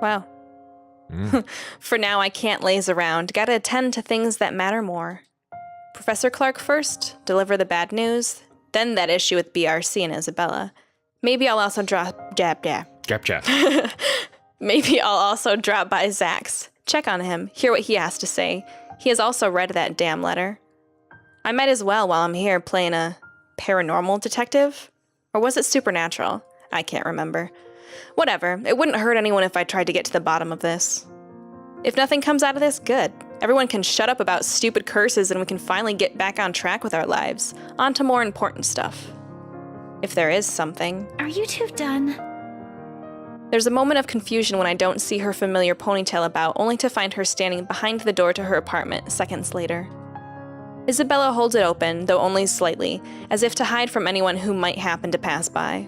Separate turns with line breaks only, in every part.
Wow. For now, I can't laze around. Gotta attend to things that matter more. Professor Clark first, deliver the bad news, then that issue with BRC and Isabella. Maybe I'll also drop... Maybe I'll also drop by Zach's, check on him, hear what he has to say. He has also read that damn letter. I might as well while I'm here playing a paranormal detective? Or was it supernatural? I can't remember. Whatever, it wouldn't hurt anyone if I tried to get to the bottom of this. If nothing comes out of this, good. Everyone can shut up about stupid curses and we can finally get back on track with our lives. On to more important stuff. If there is something.
Are you two done?
There's a moment of confusion when I don't see her familiar ponytail about, only to find her standing behind the door to her apartment seconds later. Isabella holds it open, though only slightly, as if to hide from anyone who might happen to pass by.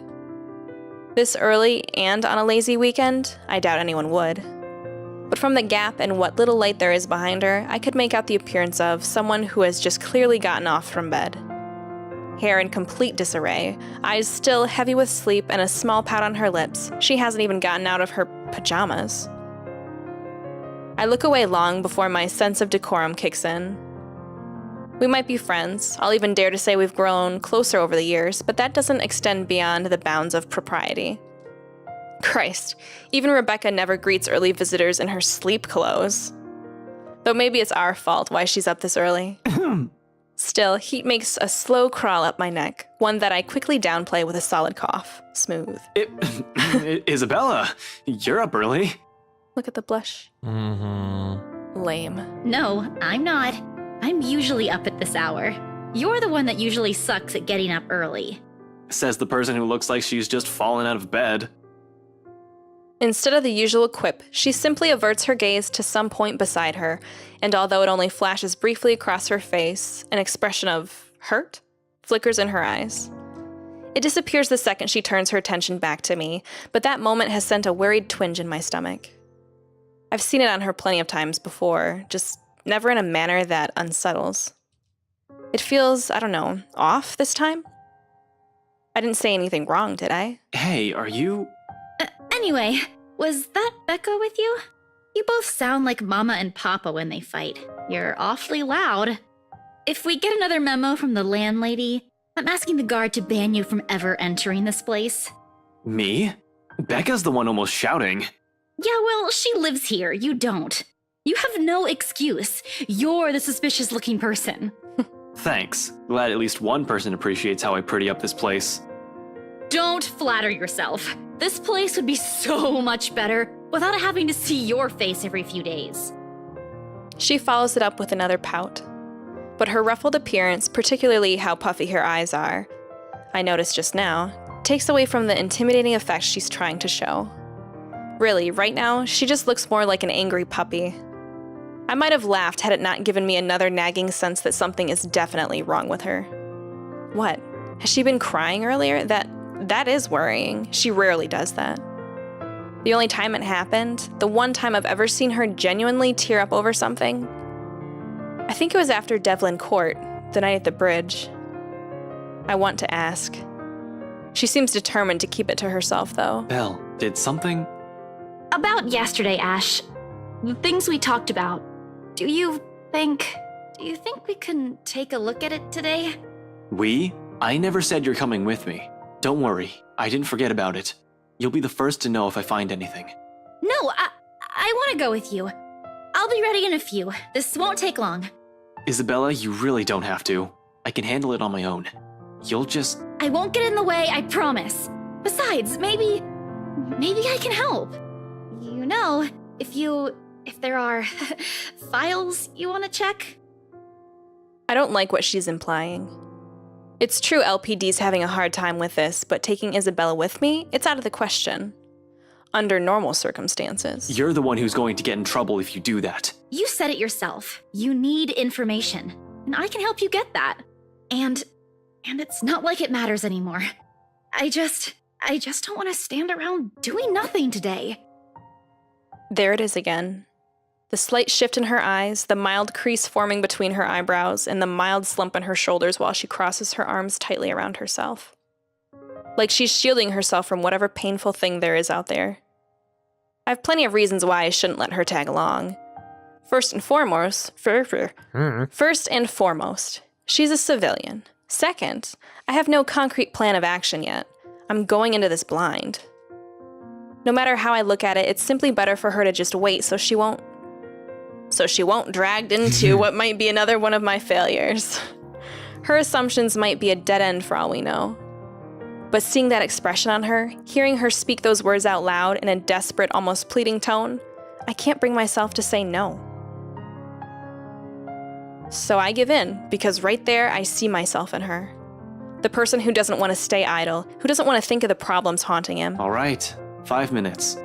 This early and on a lazy weekend, I doubt anyone would. But from the gap and what little light there is behind her, I could make out the appearance of someone who has just clearly gotten off from bed. Hair in complete disarray, eyes still heavy with sleep, and a small pout on her lips. She hasn't even gotten out of her pajamas. I look away long before my sense of decorum kicks in. We might be friends, I'll even dare to say we've grown closer over the years, but that doesn't extend beyond the bounds of propriety. Christ, even Rebecca never greets early visitors in her sleep clothes. Though maybe it's our fault why she's up this early. Still, heat makes a slow crawl up my neck, one that I quickly downplay with a solid cough. Smooth.
Isabella, you're up early.
Look at the blush. Lame.
No, I'm not. I'm usually up at this hour. You're the one that usually sucks at getting up early.
Says the person who looks like she's just fallen out of bed.
Instead of the usual quip, she simply averts her gaze to some point beside her, and although it only flashes briefly across her face, an expression of hurt flickers in her eyes. It disappears the second she turns her attention back to me, but that moment has sent a worried twinge in my stomach. I've seen it on her plenty of times before, just never in a manner that unsettles. It feels, I don't know, off this time? I didn't say anything wrong, did I?
Hey, are you...
Anyway, was that Becca with you? You both sound like Mama and Papa when they fight. You're awfully loud. If we get another memo from the landlady, I'm asking the guard to ban you from ever entering this place.
Me? Becca's the one almost shouting.
Yeah, well, she lives here. You don't. You have no excuse. You're the suspicious-looking person.
Thanks. Glad at least one person appreciates how I pretty up this place.
Don't flatter yourself. This place would be so much better without having to see your face every few days.
She follows it up with another pout. But her ruffled appearance, particularly how puffy her eyes are, I noticed just now, takes away from the intimidating effect she's trying to show. Really, right now, she just looks more like an angry puppy. I might have laughed had it not given me another nagging sense that something is definitely wrong with her. What? Has she been crying earlier? That is worrying. She rarely does that. The only time it happened, the one time I've ever seen her genuinely tear up over something, I think it was after Devlin Court, the night at the bridge. I want to ask. She seems determined to keep it to herself, though.
Belle, did something...
About yesterday, Ash. The things we talked about. Do you think we can take a look at it today?
We? I never said you're coming with me. Don't worry, I didn't forget about it. You'll be the first to know if I find anything.
No, I want to go with you. I'll be ready in a few. This won't take long.
Isabella, you really don't have to. I can handle it on my own. You'll just...
I won't get in the way, I promise. Besides, maybe I can help. You know, if there are files you want to check.
I don't like what she's implying. It's true LPD's having a hard time with this, but taking Isabella with me, it's out of the question. Under normal circumstances.
You're the one who's going to get in trouble if you do that.
You said it yourself. You need information, and I can help you get that. And it's not like it matters anymore. I just don't want to stand around doing nothing today.
There it is again. The slight shift in her eyes, the mild crease forming between her eyebrows, and the mild slump in her shoulders while she crosses her arms tightly around herself. Like she's shielding herself from whatever painful thing there is out there. I have plenty of reasons why I shouldn't let her tag along. First and foremost, she's a civilian. Second, I have no concrete plan of action yet. I'm going into this blind. No matter how I look at it, it's simply better for her to just wait so she won't dragged into what might be another one of my failures. Her assumptions might be a dead end for all we know. But seeing that expression on her, hearing her speak those words out loud in a desperate, almost pleading tone, I can't bring myself to say no. So I give in, because right there I see myself in her. The person who doesn't want to stay idle, who doesn't want to think of the problems haunting him.
All right, 5 minutes.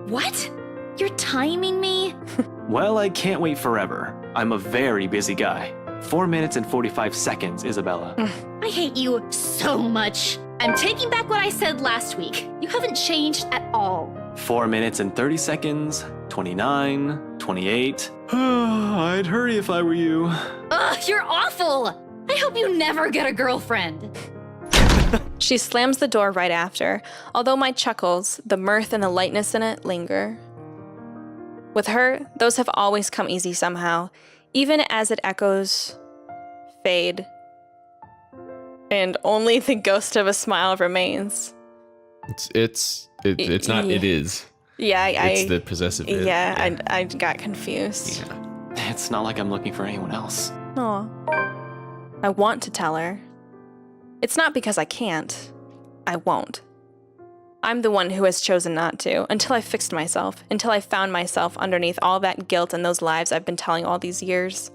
What? You're timing me?
Well, I can't wait forever. I'm a very busy guy. 4 minutes and 45 seconds, Isabella.
I hate you so much. I'm taking back what I said last week. You haven't changed at all.
4 minutes and 30 seconds, 29, 28. I'd hurry if I were you.
Ugh, you're awful! I hope you never get a girlfriend.
She slams the door right after, although my chuckles, the mirth and the lightness in it, linger. With her, those have always come easy somehow, even as it echoes, fade, and only the ghost of a smile remains.
It's not. It is.
Yeah,
it's the possessive.
Yeah, I got confused.
Yeah.
It's not like I'm looking for anyone else.
Aw. I want to tell her. It's not because I can't. I won't. I'm the one who has chosen not to, until I fixed myself, until I found myself underneath all that guilt and those lies I've been telling all these years.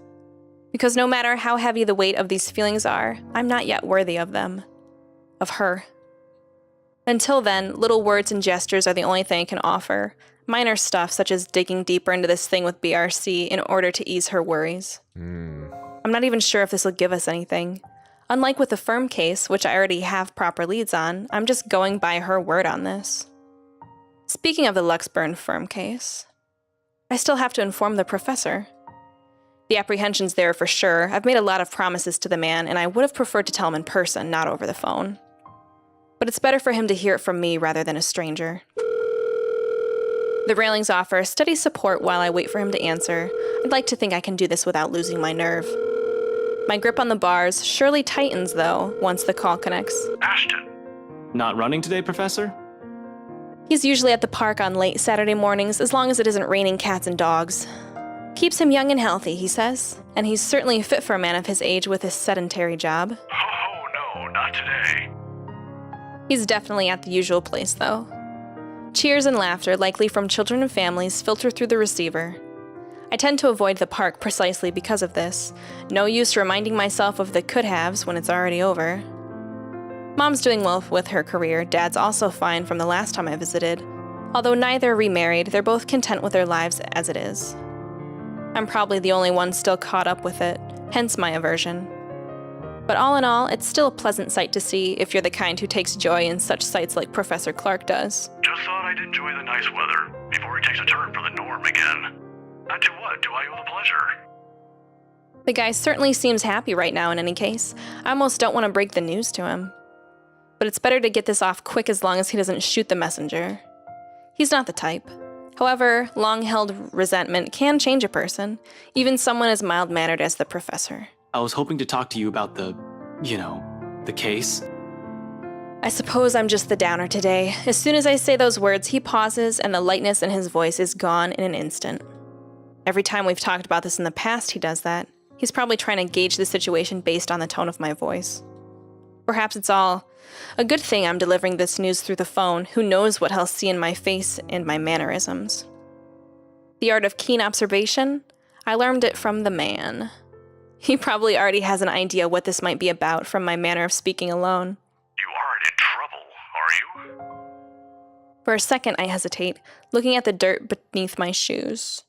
Because no matter how heavy the weight of these feelings are, I'm not yet worthy of them. Of her. Until then, little words and gestures are the only thing I can offer. Minor stuff such as digging deeper into this thing with BRC in order to ease her worries. I'm not even sure if this will give us anything. Unlike with the firm case, which I already have proper leads on, I'm just going by her word on this. Speaking of the Luxburn firm case, I still have to inform the professor. The apprehension's there for sure. I've made a lot of promises to the man, and I would have preferred to tell him in person, not over the phone. But it's better for him to hear it from me rather than a stranger. The railings offer steady support while I wait for him to answer. I'd like to think I can do this without losing my nerve. My grip on the bars surely tightens, though, once the call connects.
Ashton.
Not running today, Professor?
He's usually at the park on late Saturday mornings, as long as it isn't raining cats and dogs. Keeps him young and healthy, he says, and he's certainly fit for a man of his age with his sedentary job.
Oh, no, not today.
He's definitely at the usual place, though. Cheers and laughter, likely from children and families, filter through the receiver. I tend to avoid the park precisely because of this. No use reminding myself of the could-haves when it's already over. Mom's doing well with her career. Dad's also fine from the last time I visited. Although neither remarried, they're both content with their lives as it is. I'm probably the only one still caught up with it, hence my aversion. But all in all, it's still a pleasant sight to see if you're the kind who takes joy in such sights like Professor Clark does.
Just thought I'd enjoy the nice weather before it takes a turn for the norm again. And to what do I owe the pleasure?
The guy certainly seems happy right now in any case. I almost don't want to break the news to him. But it's better to get this off quick as long as he doesn't shoot the messenger. He's not the type. However, long-held resentment can change a person, even someone as mild-mannered as the professor.
I was hoping to talk to you about the case.
I suppose I'm just the downer today. As soon as I say those words, he pauses and the lightness in his voice is gone in an instant. Every time we've talked about this in the past, he does that. He's probably trying to gauge the situation based on the tone of my voice. Perhaps it's all a good thing I'm delivering this news through the phone. Who knows what he'll see in my face and my mannerisms. The art of keen observation? I learned it from the man. He probably already has an idea what this might be about from my manner of speaking alone.
You aren't in trouble, are you?
For a second, I hesitate, looking at the dirt beneath my shoes.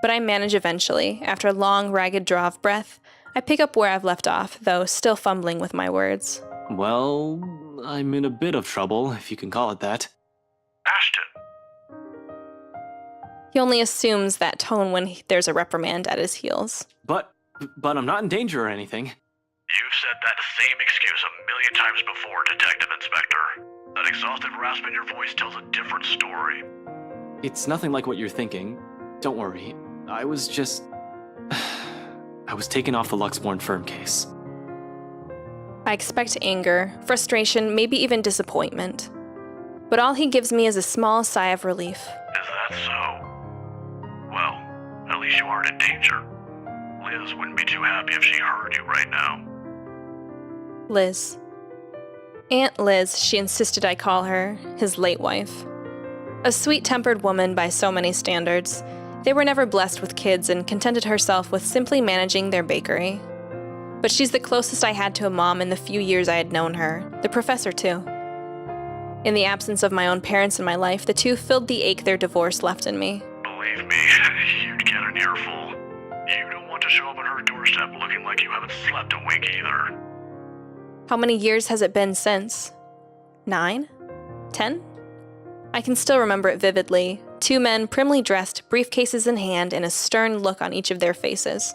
But I manage eventually. After a long, ragged draw of breath, I pick up where I've left off, though still fumbling with my words.
Well, I'm in a bit of trouble, if you can call it that.
Ashton.
He only assumes that tone when there's a reprimand at his heels.
But I'm not in danger or anything.
You've said that same excuse a million times before, Detective Inspector. That exhausted rasp in your voice tells a different story.
It's nothing like what you're thinking. Don't worry. I was just... I was taken off the Luxborn firm case.
I expect anger, frustration, maybe even disappointment. But all he gives me is a small sigh of relief.
Is that so? Well, at least you aren't in danger. Liz wouldn't be too happy if she heard you right now.
Liz. Aunt Liz, she insisted I call her, his late wife. A sweet-tempered woman by so many standards, they were never blessed with kids and contented herself with simply managing their bakery. But she's the closest I had to a mom in the few years I had known her, the professor too. In the absence of my own parents in my life, the two filled the ache their divorce left in me.
Believe me, you'd get an earful. You don't want to show up on her doorstep looking like you haven't slept a wink either.
How many years has it been since? 9? 10? I can still remember it vividly. 2 men, primly dressed, briefcases in hand, and a stern look on each of their faces.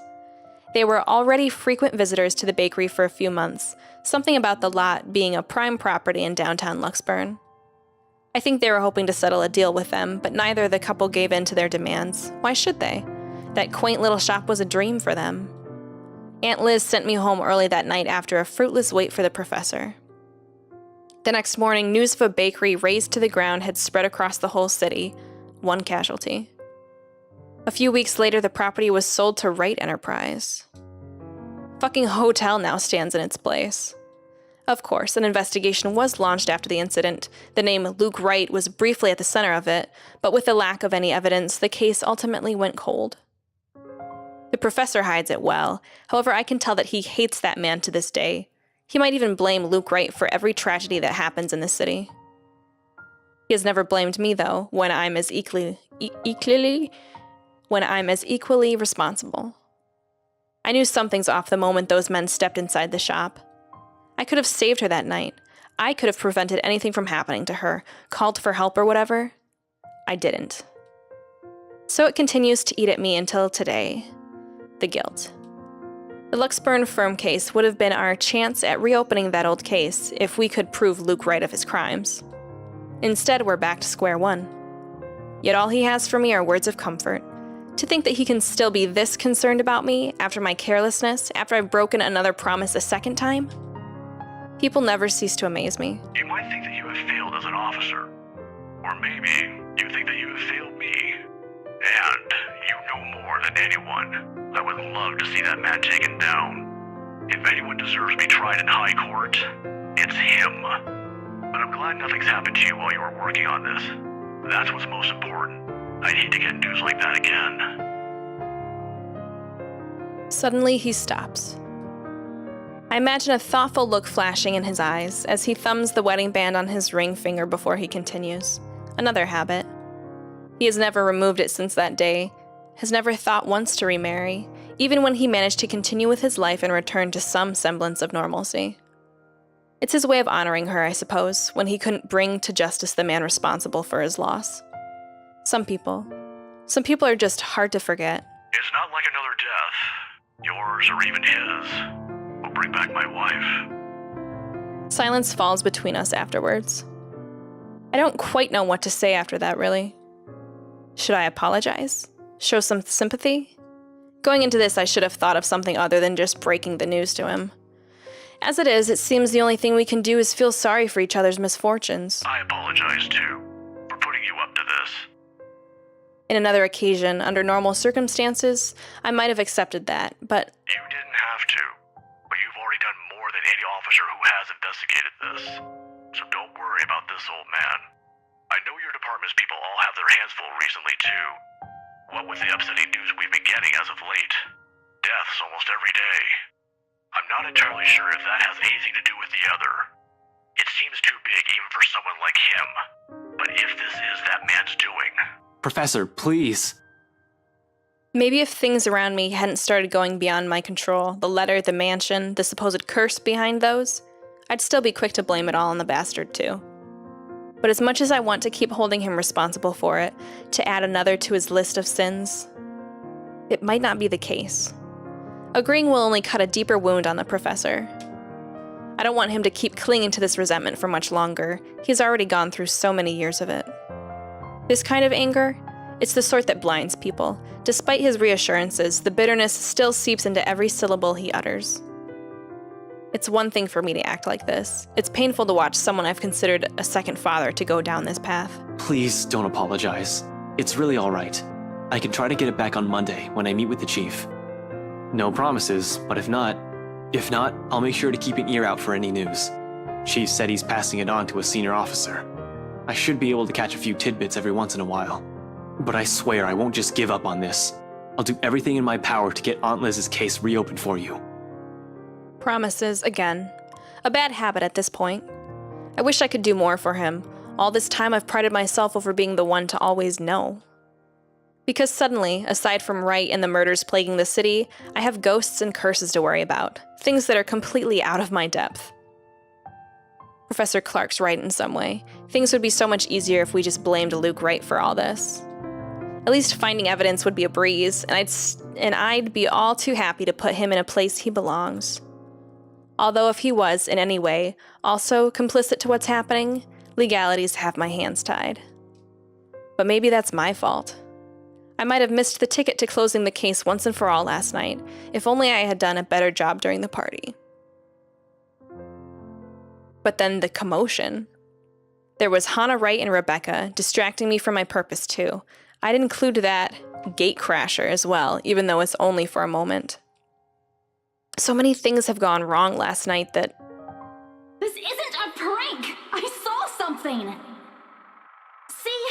They were already frequent visitors to the bakery for a few months, something about the lot being a prime property in downtown Luxburn. I think they were hoping to settle a deal with them, but neither of the couple gave in to their demands. Why should they? That quaint little shop was a dream for them. Aunt Liz sent me home early that night after a fruitless wait for the professor. The next morning, news of a bakery razed to the ground had spread across the whole city. 1 casualty. A few weeks later, the property was sold to Wright Enterprise. Fucking hotel now stands in its place. Of course, an investigation was launched after the incident. The name Luke Wright was briefly at the center of it, but with the lack of any evidence, the case ultimately went cold. The professor hides it well. However, I can tell that he hates that man to this day. He might even blame Luke Wright for every tragedy that happens in the city. He has never blamed me, though, when I'm as equally responsible. I knew something's off the moment those men stepped inside the shop. I could have saved her that night. I could have prevented anything from happening to her, called for help or whatever. I didn't. So it continues to eat at me until today. The guilt. The Luxburn firm case would have been our chance at reopening that old case if we could prove Luke right of his crimes. Instead, we're back to square one. Yet all he has for me are words of comfort. To think that he can still be this concerned about me after my carelessness, after I've broken another promise a second time? People never cease to amaze me.
You might think that you have failed as an officer. Or maybe you think that you have failed me. And you know more than anyone. I would love to see that man taken down. If anyone deserves to be tried in high court, it's him. But I'm glad nothing's happened to you while you were working on this. That's what's most important. I'd hate to get news like that again.
Suddenly, he stops. I imagine a thoughtful look flashing in his eyes as he thumbs the wedding band on his ring finger before he continues. Another habit. He has never removed it since that day, has never thought once to remarry, even when he managed to continue with his life and return to some semblance of normalcy. It's his way of honoring her, I suppose, when he couldn't bring to justice the man responsible for his loss. Some people are just hard to forget.
It's not like another death. Yours or even his will bring back my wife.
Silence falls between us afterwards. I don't quite know what to say after that, really. Should I apologize? Show some sympathy? Going into this, I should have thought of something other than just breaking the news to him. As it is, it seems the only thing we can do is feel sorry for each other's misfortunes.
I apologize, too, for putting you up to this.
In another occasion, under normal circumstances, I might have accepted that, but...
You didn't have to, but you've already done more than any officer who has investigated this. So don't worry about this, old man. I know your department's people all have their hands full recently, too. What with the upsetting news we've been getting as of late. Deaths almost every day. I'm not entirely sure if that has anything to do with the other. It seems too big even for someone like him. But if this is that man's doing...
Professor, please.
Maybe if things around me hadn't started going beyond my control, the letter, the mansion, the supposed curse behind those, I'd still be quick to blame it all on the bastard too. But as much as I want to keep holding him responsible for it, to add another to his list of sins, it might not be the case. Agreeing will only cut a deeper wound on the professor. I don't want him to keep clinging to this resentment for much longer. He's already gone through so many years of it. This kind of anger, it's the sort that blinds people. Despite his reassurances, the bitterness still seeps into every syllable he utters. It's one thing for me to act like this. It's painful to watch someone I've considered a second father to go down this path.
Please don't apologize. It's really all right. I can try to get it back on Monday when I meet with the chief. No promises, but if not, I'll make sure to keep an ear out for any news. Chief said he's passing it on to a senior officer. I should be able to catch a few tidbits every once in a while. But I swear I won't just give up on this. I'll do everything in my power to get Aunt Liz's case reopened for you.
Promises, again. A bad habit at this point. I wish I could do more for him. All this time I've prided myself over being the one to always know. Because suddenly, aside from Wright and the murders plaguing the city, I have ghosts and curses to worry about. Things that are completely out of my depth. Professor Clark's right in some way. Things would be so much easier if we just blamed Luke Wright for all this. At least finding evidence would be a breeze, and I'd be all too happy to put him in a place he belongs. Although if he was, in any way, also complicit to what's happening, legalities have my hands tied. But maybe that's my fault. I might have missed the ticket to closing the case once and for all last night, if only I had done a better job during the party. But then the commotion. There was Hannah Wright and Rebecca, distracting me from my purpose too. I'd include that gatecrasher as well, even though it's only for a moment. So many things have gone wrong last night that...
This isn't a prank! I saw something! See?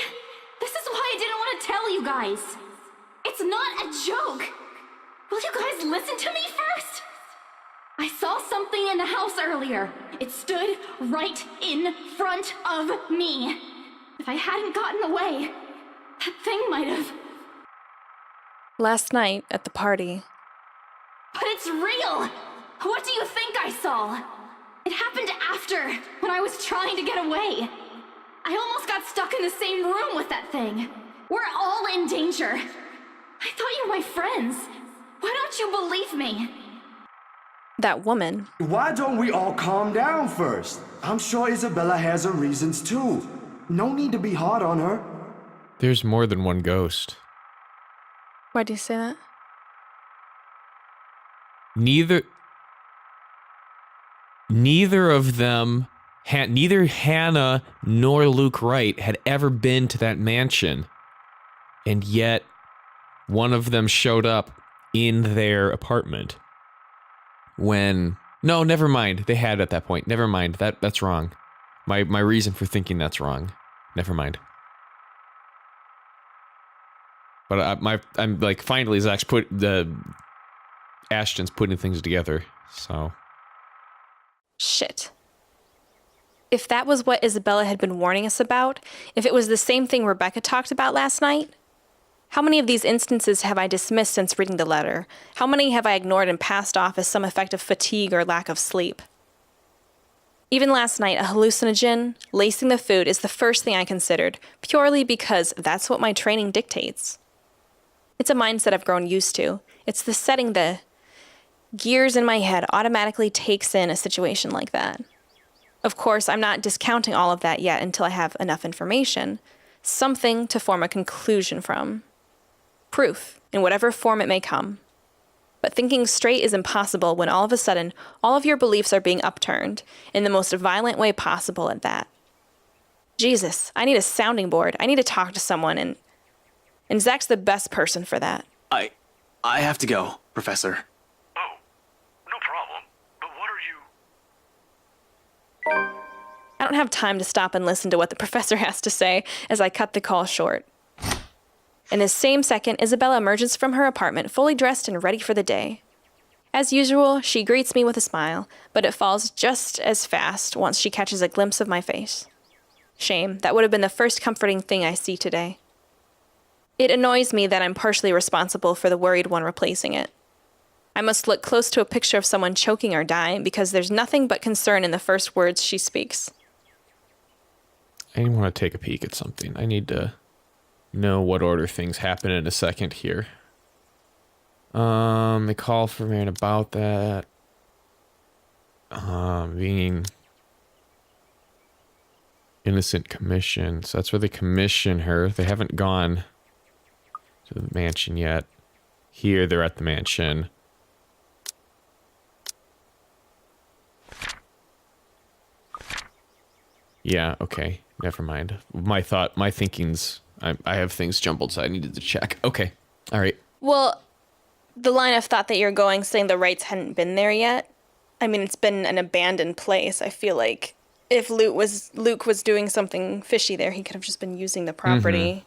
This is why I didn't want to tell you guys! It's not a joke! Will you guys listen to me first? I saw something in the house earlier. It stood right in front of me. If I hadn't gotten away, that thing might have...
Last night, at the party...
But it's real! What do you think I saw? It happened after, when I was trying to get away. I almost got stuck in the same room with that thing. We're all in danger. I thought you were my friends. Why don't you believe me?
That woman.
Why don't we all calm down first? I'm sure Isabella has her reasons too. No need to be hard on her.
There's more than one ghost.
Why do you say that?
Neither of them, neither Hannah nor Luke Wright had ever been to that mansion. And yet, one of them showed up in their apartment. No, never mind. They had at that point. Never mind. That's wrong. My reason for thinking that's wrong. Never mind. But I'm like, finally Zach's Ashton's putting things together, so.
Shit. If that was what Isabella had been warning us about, if it was the same thing Rebecca talked about last night, how many of these instances have I dismissed since reading the letter? How many have I ignored and passed off as some effect of fatigue or lack of sleep? Even last night, a hallucinogen, lacing the food, is the first thing I considered, purely because that's what my training dictates. It's a mindset I've grown used to. It's the setting the gears in my head automatically takes in a situation like that. Of course, I'm not discounting all of that yet until I have enough information, something to form a conclusion from. Proof, in whatever form it may come. But thinking straight is impossible when all of a sudden, all of your beliefs are being upturned, in the most violent way possible at that. Jesus, I need a sounding board. I need to talk to someone, and Zach's the best person for that.
I have to go, Professor.
Oh, no problem. But what are you...
I don't have time to stop and listen to what the professor has to say as I cut the call short. In the same second, Isabella emerges from her apartment fully dressed and ready for the day. As usual, she greets me with a smile, but it falls just as fast once she catches a glimpse of my face. Shame, that would have been the first comforting thing I see today. It annoys me that I'm partially responsible for the worried one replacing it. I must look close to a picture of someone choking or dying because there's nothing but concern in the first words she speaks.
I want to take a peek at something. I need to know what order things happen in a second here. A call for me about that. Being Innocent commission. So that's where they commission her. They haven't gone to the mansion yet. Here, they're at the mansion. Yeah, okay. Never mind. My thinking's... I have things jumbled, so I needed to check. Okay. All right.
Well, the line of thought that you're going, saying the rights hadn't been there yet. I mean, it's been an abandoned place. I feel like if Luke was doing something fishy there, he could have just been using the property.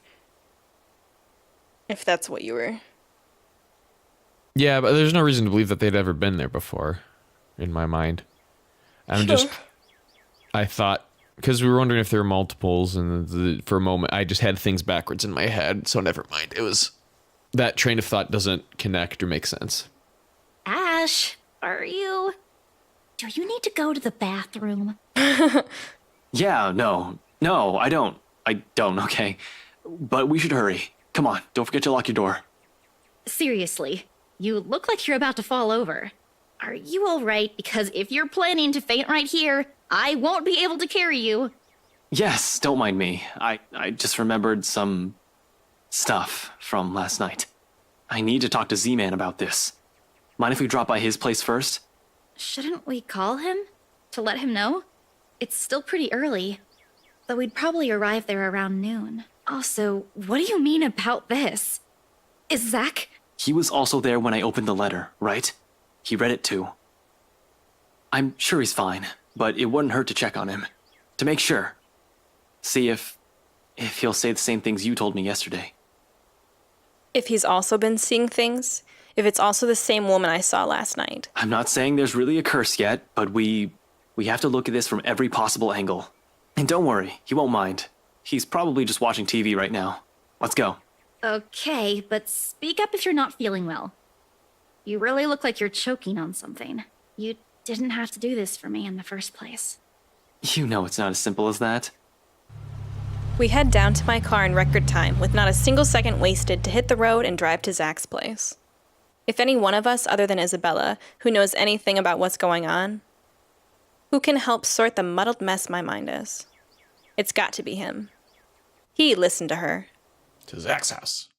If that's what you were...
Yeah, but there's no reason to believe that they'd ever been there before, in my mind. I thought, because we were wondering if there were multiples, and for a moment I just had things backwards in my head, so never mind. It was, that train of thought doesn't connect or make sense.
Ash, do you need to go to the bathroom?
Yeah, no, I don't, okay? But we should hurry. Come on, don't forget to lock your door.
Seriously, you look like you're about to fall over. Are you alright? Because if you're planning to faint right here, I won't be able to carry you.
Yes, don't mind me. I just remembered some stuff from last night. I need to talk to Z-Man about this. Mind if we drop by his place first?
Shouldn't we call him? To let him know? It's still pretty early. Though we'd probably arrive there around noon. Also, what do you mean about this? Is Zach...
He was also there when I opened the letter, right? He read it too. I'm sure he's fine, but it wouldn't hurt to check on him. To make sure. See if he'll say the same things you told me yesterday.
If he's also been seeing things? If it's also the same woman I saw last night?
I'm not saying there's really a curse yet, but we have to look at this from every possible angle. And don't worry, he won't mind. He's probably just watching TV right now. Let's go.
Okay, but speak up if you're not feeling well. You really look like you're choking on something. You didn't have to do this for me in the first place.
You know it's not as simple as that.
We head down to my car in record time, with not a single second wasted to hit the road and drive to Zach's place. If any one of us other than Isabella, who knows anything about what's going on, who can help sort the muddled mess my mind is? It's got to be him. He listened to her.
To Zach's house.